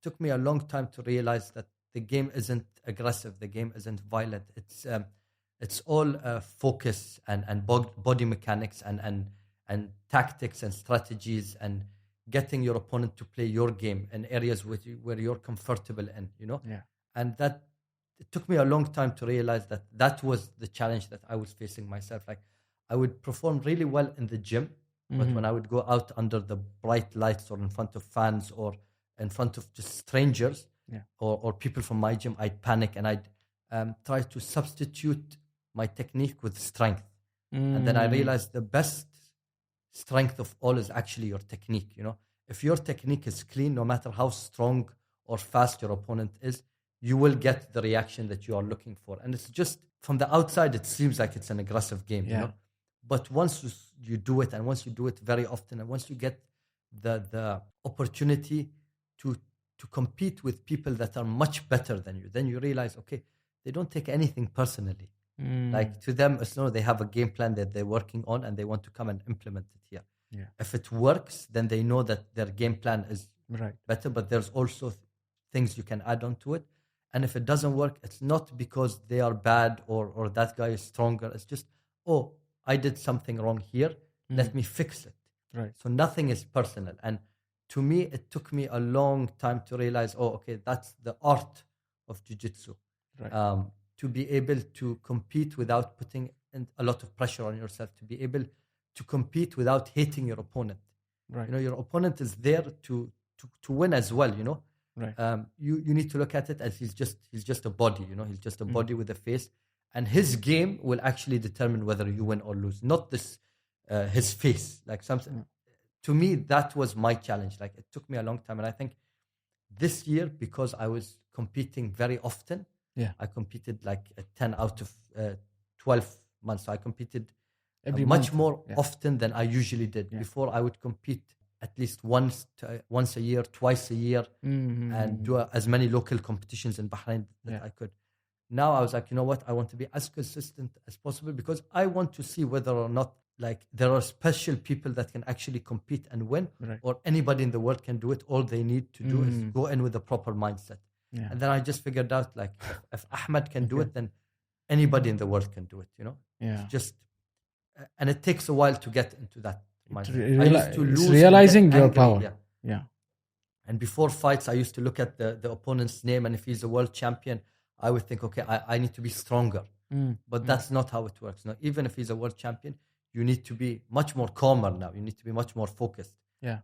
took me a long time to realize that the game isn't aggressive, the game isn't violent. It's all focus and body mechanics and tactics and strategies and getting your opponent to play your game in areas where you're comfortable in, Yeah. and that it took me a long time to realize that that was the challenge that I was facing myself. Like I would perform really well in the gym, but when I would go out under the bright lights or in front of fans or in front of just strangers Yeah. or people from my gym, I'd panic and I'd try to substitute my technique with strength. And then I realized the best strength of all is actually your technique. If your technique is clean, no matter how strong or fast your opponent is, you will get the reaction that you are looking for. And it's just from the outside, it seems like it's an aggressive game, But once you do it, and once you do it very often, and once you get the opportunity to compete with people that are much better than you, then you realize, okay, they don't take anything personally. Like to them, it's no, they have a game plan that they're working on and they want to come and implement it here. Yeah. If it works, then they know that their game plan is better, but there's also things you can add on to it. And if it doesn't work, it's not because they are bad or that guy is stronger. It's just, oh, I did something wrong here. Let me fix it. Right. So nothing is personal. And to me, it took me a long time to realize, oh, okay, that's the art of jiu-jitsu. Right. To be able to compete without putting a lot of pressure on yourself, to be able to compete without hating your opponent. Right. Your opponent is there to win as well, Right. You need to look at it as he's just a body, he's just a body with a face, and his game will actually determine whether you win or lose, not this his face. Like something to me, that was my challenge. Like it took me a long time, and I think this year, because I was competing very often, I competed like 10 out of 12 months. So I competed much more often than I usually did. Before, I would compete at least once a year, twice a year, and do as many local competitions in Bahrain that I could. Now I was like, you know what? I want to be as consistent as possible because I want to see whether or not like there are special people that can actually compete and win, or anybody in the world can do it. All they need to do is go in with a proper mindset. Yeah. And then I just figured out like if Ahmed can do it, then anybody in the world can do it. Yeah. It's just, and it takes a while to get into that mindset. It's realizing your power. Yeah. And before fights, I used to look at the opponent's name, and if he's a world champion, I would think, okay, I need to be stronger. But that's not how it works. No, even if he's a world champion, you need to be much more calmer now. You need to be much more focused. Yeah.